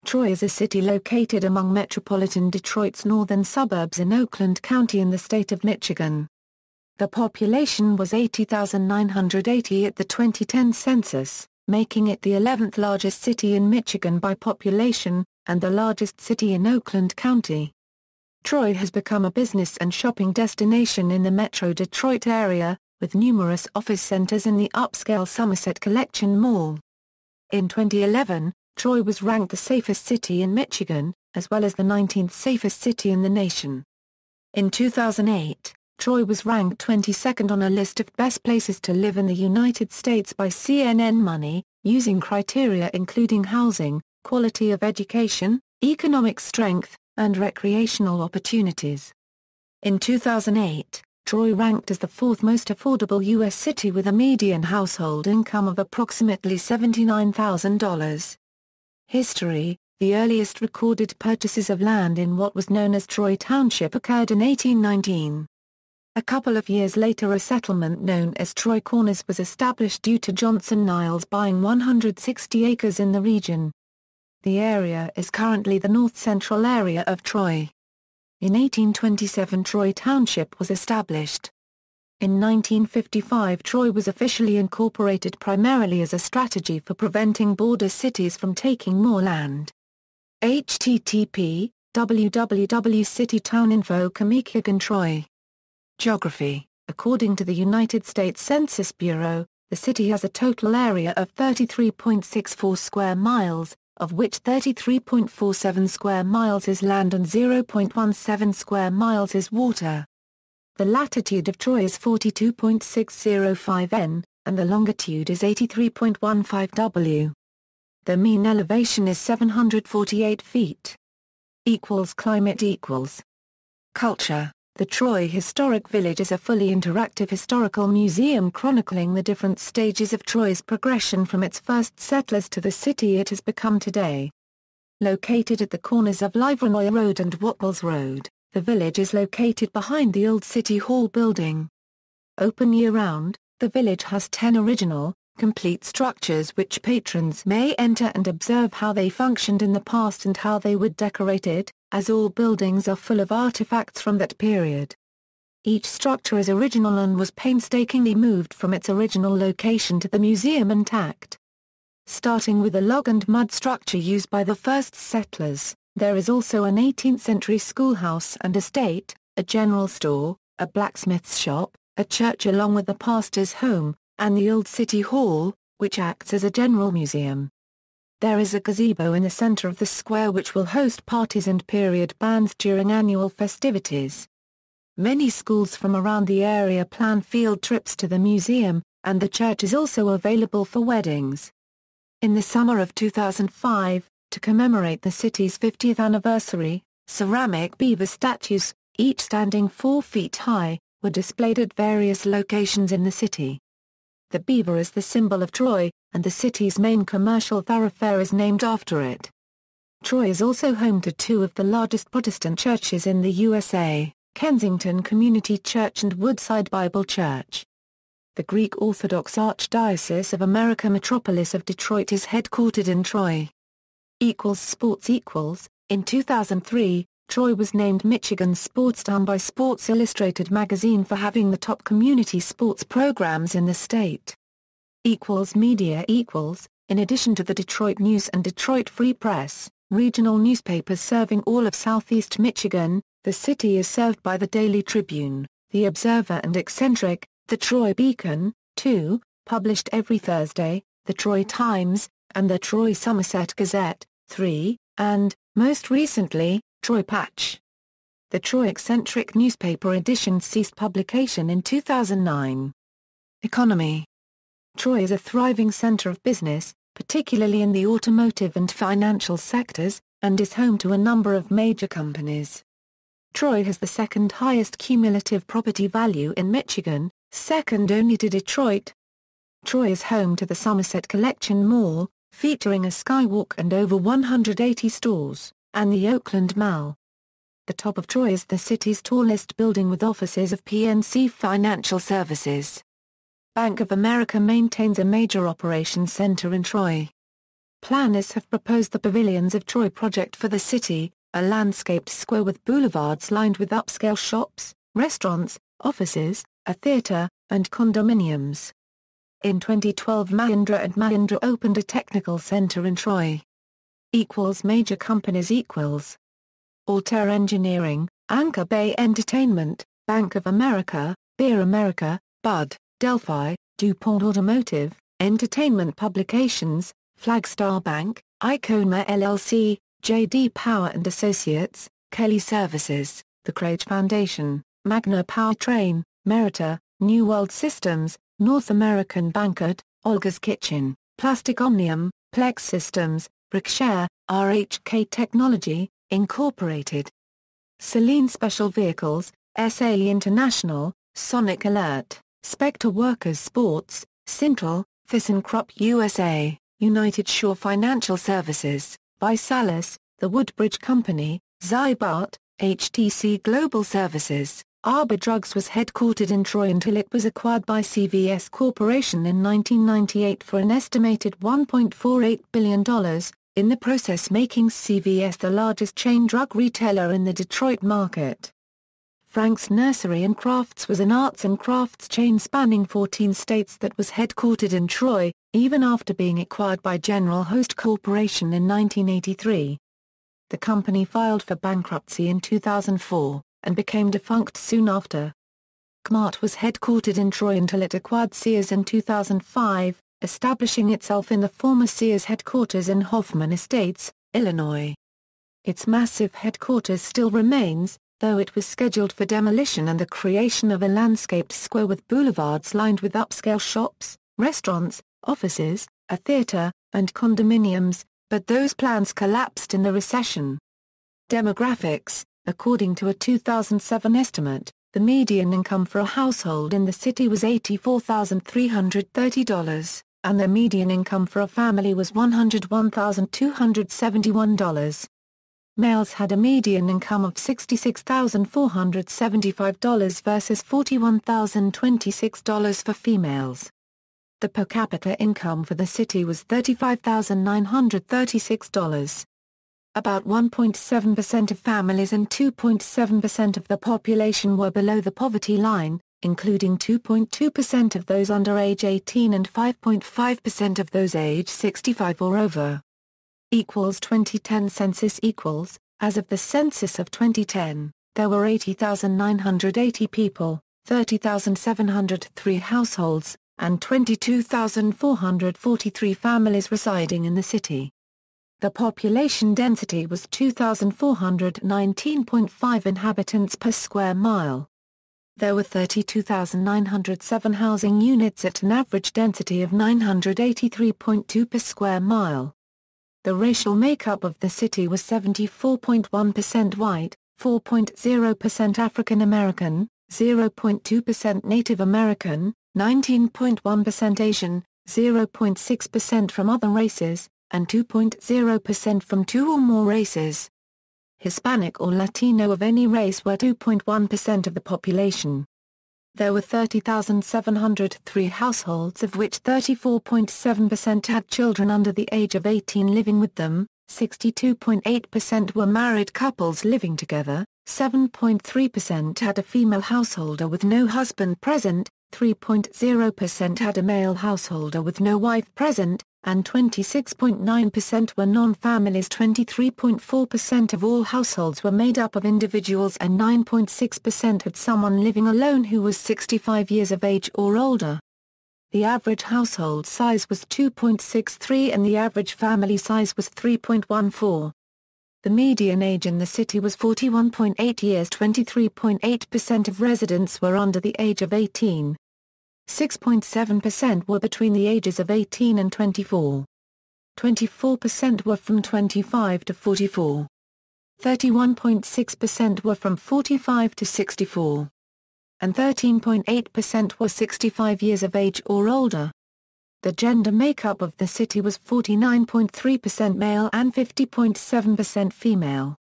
Troy is a city located among Metropolitan Detroit's northern suburbs in Oakland County in the state of Michigan. The population was 80,980 at the 2010 census, making it the 11th largest city in Michigan by population, and the largest city in Oakland County. Troy has become a business and shopping destination in the Metro Detroit area, with numerous office centers in the upscale Somerset Collection Mall. In 2011, Troy was ranked the safest city in Michigan, as well as the 19th safest city in the nation. In 2008, Troy was ranked 22nd on a list of best places to live in the United States by CNN Money, using criteria including housing, quality of education, economic strength, and recreational opportunities. In 2008, Troy ranked as the fourth most affordable U.S. city with a median household income of approximately $79,000. History: the earliest recorded purchases of land in what was known as Troy Township occurred in 1819. A couple of years later a settlement known as Troy Corners was established due to Johnson Niles buying 160 acres in the region. The area is currently the north-central area of Troy. In 1827 Troy Township was established. In 1955 Troy was officially incorporated primarily as a strategy for preventing border cities from taking more land. http www.citytowninfo.com Troy. Geography: according to the United States Census Bureau, the city has a total area of 33.64 square miles, of which 33.47 square miles is land and 0.17 square miles is water. The latitude of Troy is 42.605 n, and the longitude is 83.15 w. The mean elevation is 748 feet. Climate Culture: the Troy Historic Village is a fully interactive historical museum chronicling the different stages of Troy's progression from its first settlers to the city it has become today. Located at the corners of Livernois Road and Wattles Road, the village is located behind the old City Hall building. Open year-round, the village has 10 original, complete structures which patrons may enter and observe how they functioned in the past and how they were decorated, as all buildings are full of artifacts from that period. Each structure is original and was painstakingly moved from its original location to the museum intact. Starting with a log and mud structure used by the first settlers, there is also an 18th-century schoolhouse and estate, a general store, a blacksmith's shop, a church along with the pastor's home, and the old City Hall, which acts as a general museum. There is a gazebo in the center of the square which will host parties and period bands during annual festivities. Many schools from around the area plan field trips to the museum, and the church is also available for weddings. In the summer of 2005, to commemorate the city's 50th anniversary, ceramic beaver statues, each standing 4 feet high, were displayed at various locations in the city. The beaver is the symbol of Troy, and the city's main commercial thoroughfare is named after it. Troy is also home to 2 of the largest Protestant churches in the USA, Kensington Community Church and Woodside Bible Church. The Greek Orthodox Archdiocese of America Metropolis of Detroit is headquartered in Troy. Sports In 2003, Troy was named Michigan's sports town by Sports Illustrated magazine for having the top community sports programs in the state. Media In addition to the Detroit News and Detroit Free Press, regional newspapers serving all of southeast Michigan, the city is served by the Daily Tribune, the Observer and Eccentric, the Troy Beacon, 2, published every Thursday, the Troy Times, and the Troy Somerset Gazette, 3, and, most recently, Troy Patch. The Troy Eccentric newspaper edition ceased publication in 2009. Economy. Troy is a thriving center of business, particularly in the automotive and financial sectors, and is home to a number of major companies. Troy has the second highest cumulative property value in Michigan, second only to Detroit. Troy is home to the Somerset Collection Mall, featuring a skywalk and over 180 stores, and the Oakland Mall. The top of Troy is the city's tallest building with offices of PNC Financial Services. Bank of America maintains a major operations center in Troy. Planners have proposed the Pavilions of Troy project for the city, a landscaped square with boulevards lined with upscale shops, restaurants, offices, a theater, and condominiums. In 2012 Mahindra & Mahindra opened a technical center in Troy. Major companies Altair Engineering, Anchor Bay Entertainment, Bank of America, Beer America, Bud, Delphi, DuPont Automotive, Entertainment Publications, Flagstar Bank, Icona LLC, J.D. Power & Associates, Kelly Services, The Craig Foundation, Magna Powertrain, Merita, New World Systems, North American Bankert, Olga's Kitchen, Plastic Omnium, Plex Systems, Brickshare, RHK Technology, Incorporated. Celine Special Vehicles, SAE International, Sonic Alert, Spectre Workers Sports, Cintal, ThyssenKrupp USA, United Shore Financial Services, Visalis, The Woodbridge Company, Zybart, HTC Global Services. Arbor Drugs was headquartered in Troy until it was acquired by CVS Corporation in 1998 for an estimated $1.48 billion, in the process making CVS the largest chain drug retailer in the Detroit market. Frank's Nursery and Crafts was an arts and crafts chain spanning 14 states that was headquartered in Troy, even after being acquired by General Host Corporation in 1983. The company filed for bankruptcy in 2004. And became defunct soon after. Kmart was headquartered in Troy until it acquired Sears in 2005, establishing itself in the former Sears headquarters in Hoffman Estates, Illinois. Its massive headquarters still remains, though it was scheduled for demolition and the creation of a landscaped square with boulevards lined with upscale shops, restaurants, offices, a theater, and condominiums, but those plans collapsed in the recession. Demographics. According to a 2007 estimate, the median income for a household in the city was $84,330, and the median income for a family was $101,271. Males had a median income of $66,475 versus $41,026 for females. The per capita income for the city was $35,936. About 1.7% of families and 2.7% of the population were below the poverty line, including 2.2% of those under age 18 and 5.5% of those age 65 or over. 2010 census as of the census of 2010, there were 80,980 people, 30,703 households, and 22,443 families residing in the city. The population density was 2,419.5 inhabitants per square mile. There were 32,907 housing units at an average density of 983.2 per square mile. The racial makeup of the city was 74.1% white, 4.0% African American, 0.2% Native American, 19.1% Asian, 0.6% from other races, and 2.0% from two or more races. Hispanic or Latino of any race were 2.1% of the population. There were 30,703 households of which 34.7% had children under the age of 18 living with them, 62.8% were married couples living together, 7.3% had a female householder with no husband present, 3.0% had a male householder with no wife present, and 26.9% were non-families. 23.4% of all households were made up of individuals and 9.6% had someone living alone who was 65 years of age or older. The average household size was 2.63 and the average family size was 3.14. The median age in the city was 41.8 years. 23.8% of residents were under the age of 18. 6.7% were between the ages of 18 and 24. 24% were from 25 to 44. 31.6% were from 45 to 64. And 13.8% were 65 years of age or older. The gender makeup of the city was 49.3% male and 50.7% female.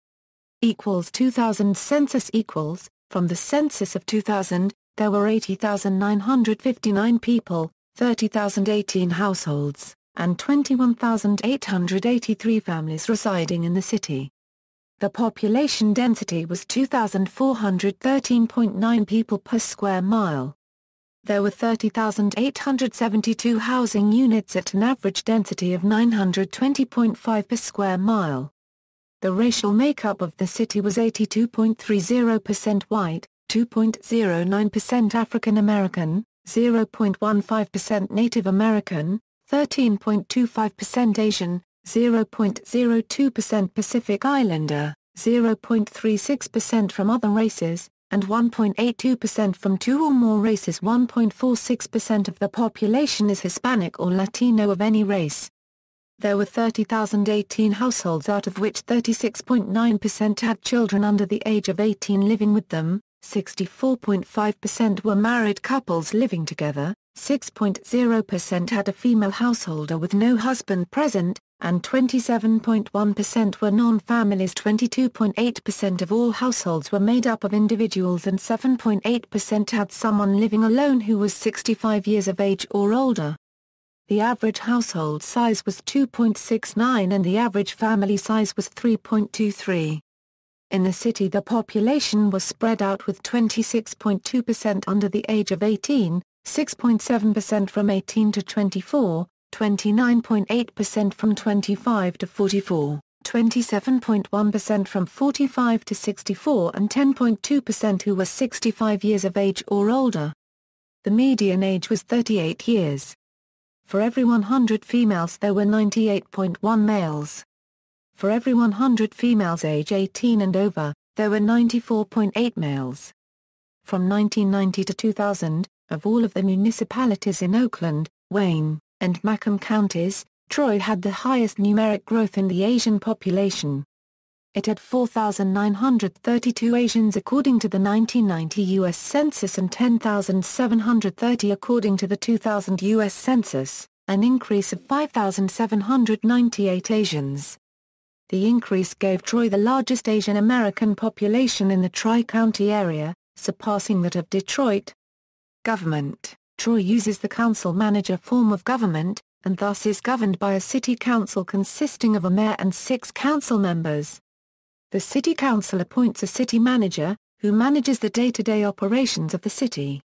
2000 census from the census of 2000, there were 80,959 people, 30,018 households, and 21,883 families residing in the city. The population density was 2,413.9 people per square mile. There were 30,872 housing units at an average density of 920.5 per square mile. The racial makeup of the city was 82.30% white, 2.09% African American, 0.15% Native American, 13.25% Asian, 0.02% Pacific Islander, 0.36% from other races, and 1.82% from two or more races. 1.46% of the population is Hispanic or Latino of any race. There were 30,018 households, out of which 36.9% had children under the age of 18 living with them, 64.5% were married couples living together, 6.0% had a female householder with no husband present, and 27.1% were non-families. 22.8% of all households were made up of individuals, and 7.8% had someone living alone who was 65 years of age or older. The average household size was 2.69 and the average family size was 3.23. In the city, the population was spread out, with 26.2% under the age of 18, 6.7% from 18 to 24, 29.8% from 25 to 44, 27.1% from 45 to 64, and 10.2% who were 65 years of age or older. The median age was 38 years. For every 100 females there were 98.1 males. For every 100 females age 18 and over, there were 94.8 males. From 1990 to 2000, of all of the municipalities in Oakland, Wayne, and Macomb counties, Troy had the highest numeric growth in the Asian population. It had 4,932 Asians according to the 1990 U.S. Census and 10,730 according to the 2000 U.S. Census, an increase of 5,798 Asians. The increase gave Troy the largest Asian American population in the Tri-County area, surpassing that of Detroit. Government. Troy uses the council-manager form of government, and thus is governed by a city council consisting of a mayor and 6 council members. The city council appoints a city manager, who manages the day-to-day operations of the city.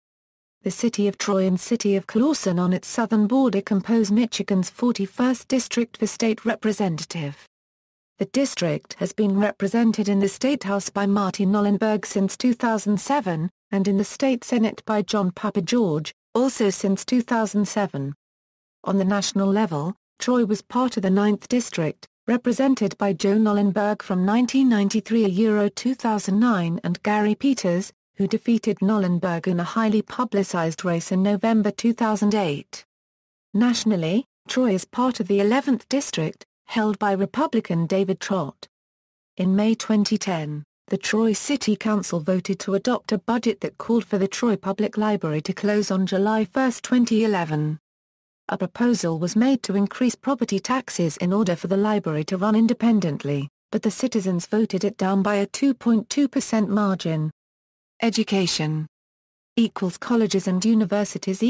The city of Troy and city of Clawson on its southern border compose Michigan's 41st district for state representative. The district has been represented in the State House by Marty Nollenberg since 2007, and in the State Senate by John Papageorge, also since 2007. On the national level, Troy was part of the 9th District, represented by Joe Nollenberg from 1993–2009 and Gary Peters, who defeated Nollenberg in a highly publicized race in November 2008. Nationally, Troy is part of the 11th District, held by Republican David Trott. In May 2010, the Troy City Council voted to adopt a budget that called for the Troy Public Library to close on July 1, 2011. A proposal was made to increase property taxes in order for the library to run independently, but the citizens voted it down by a 2.2% margin. Education. Colleges and universities.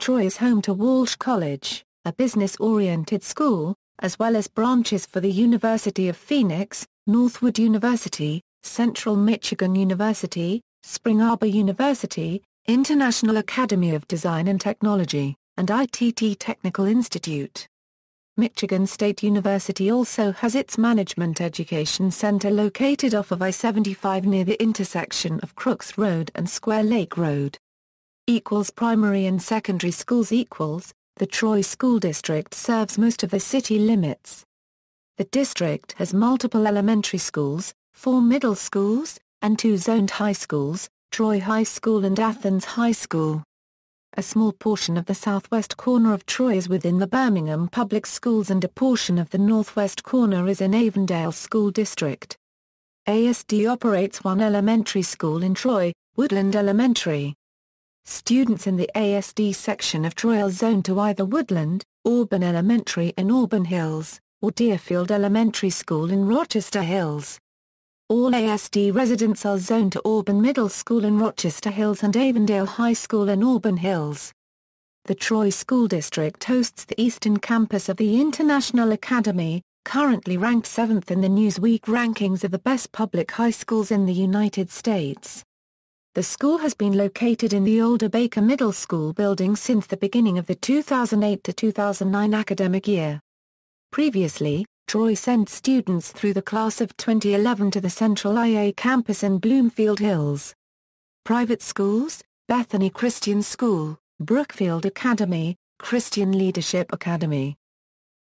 Troy is home to Walsh College, a business-oriented school, as well as branches for the University of Phoenix, Northwood University, Central Michigan University, Spring Arbor University, International Academy of Design and Technology, and ITT Technical Institute. Michigan State University also has its Management Education Center located off of I-75 near the intersection of Crooks Road and Square Lake Road. Primary and secondary schools. The Troy School District serves most of the city limits. The district has multiple elementary schools, 4 middle schools, and 2 zoned high schools, Troy High School and Athens High School. A small portion of the southwest corner of Troy is within the Birmingham Public Schools and a portion of the northwest corner is in Avondale School District. ASD operates one elementary school in Troy, Woodland Elementary. Students in the ASD section of Troy are zoned to either Woodland, Auburn Elementary in Auburn Hills, or Deerfield Elementary School in Rochester Hills. All ASD residents are zoned to Auburn Middle School in Rochester Hills and Avondale High School in Auburn Hills. The Troy School District hosts the Eastern Campus of the International Academy, currently ranked 7th in the Newsweek rankings of the best public high schools in the United States. The school has been located in the older Baker Middle School building since the beginning of the 2008 to 2009 academic year. Previously, Troy sent students through the class of 2011 to the Central IA campus in Bloomfield Hills. Private schools: Bethany Christian School, Brookfield Academy, Christian Leadership Academy.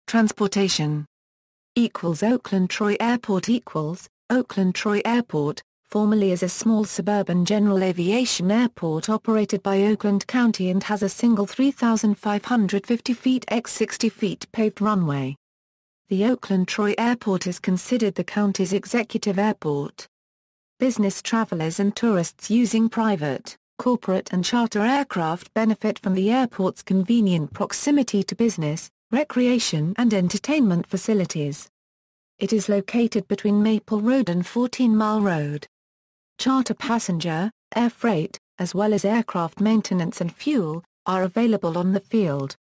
Transportation. Oakland Troy Airport Oakland Troy Airport, formerly as a small suburban general aviation airport operated by Oakland County and has a single 3,550 feet x 60 feet paved runway. The Oakland Troy Airport is considered the county's executive airport. Business travelers and tourists using private, corporate and charter aircraft benefit from the airport's convenient proximity to business, recreation and entertainment facilities. It is located between Maple Road and 14 Mile Road. Charter passenger, air freight, as well as aircraft maintenance and fuel, are available on the field.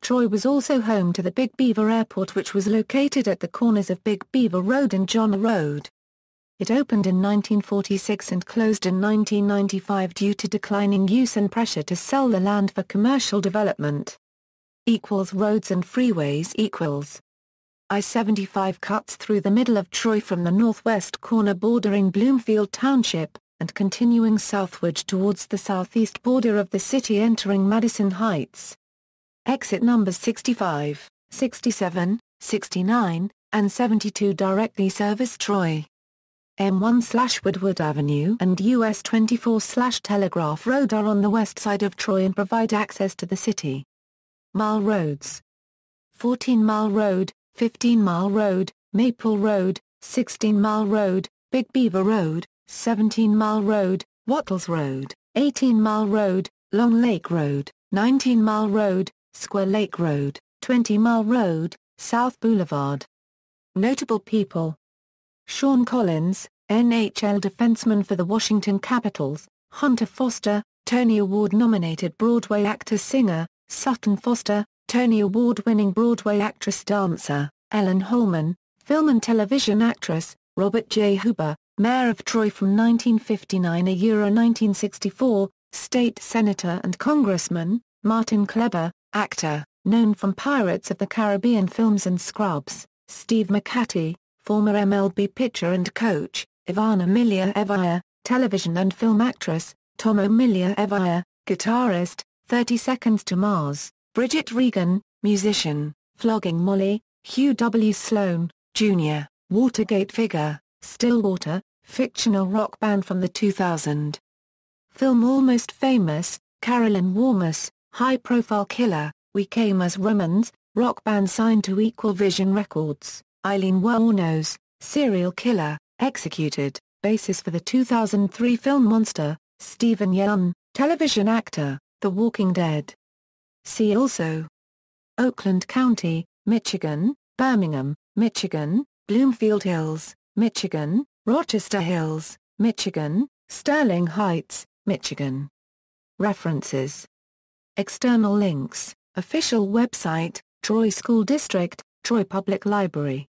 Troy was also home to the Big Beaver Airport, which was located at the corners of Big Beaver Road and John Road. It opened in 1946 and closed in 1995 due to declining use and pressure to sell the land for commercial development. Roads and freeways. I-75 cuts through the middle of Troy from the northwest corner bordering Bloomfield Township, and continuing southward towards the southeast border of the city entering Madison Heights. Exit numbers 65, 67, 69, and 72 directly service Troy. M1/Woodward Avenue and US 24/Telegraph Road are on the west side of Troy and provide access to the city. Mile roads. 14 Mile Road, 15 Mile Road, Maple Road, 16 Mile Road, Big Beaver Road, 17 Mile Road, Wattles Road, 18 Mile Road, Long Lake Road, 19 Mile Road, Square Lake Road, 20 Mile Road, South Boulevard. Notable people: Sean Collins, NHL defenseman for the Washington Capitals; Hunter Foster, Tony Award-nominated Broadway actor-singer; Sutton Foster, Tony Award-winning Broadway actress-dancer; Ellen Holman, film and television actress; Robert J. Huber, mayor of Troy from 1959 to 1964, state senator and congressman; Martin Kleber, actor, known from Pirates of the Caribbean films and Scrubs; Steve McCarty, former MLB pitcher and coach; Ivana Milia-Evia, television and film actress; Tom O'Milia-Evia, guitarist, 30 Seconds to Mars; Bridget Regan, musician; Flogging Molly, Hugh W. Sloan, Jr., Watergate figure; Stillwater, fictional rock band from the 2000 film Almost Famous; Carolyn Warmus, high-profile killer; We Came as Romans, rock band signed to Equal Vision Records; Eileen Wuornos, serial killer, executed; basis for the 2003 film Monster; Stephen Yeun, television actor, The Walking Dead. See also: Oakland County, Michigan; Birmingham, Michigan; Bloomfield Hills, Michigan; Rochester Hills, Michigan; Sterling Heights, Michigan. References. External links: official website, Troy School District, Troy Public Library.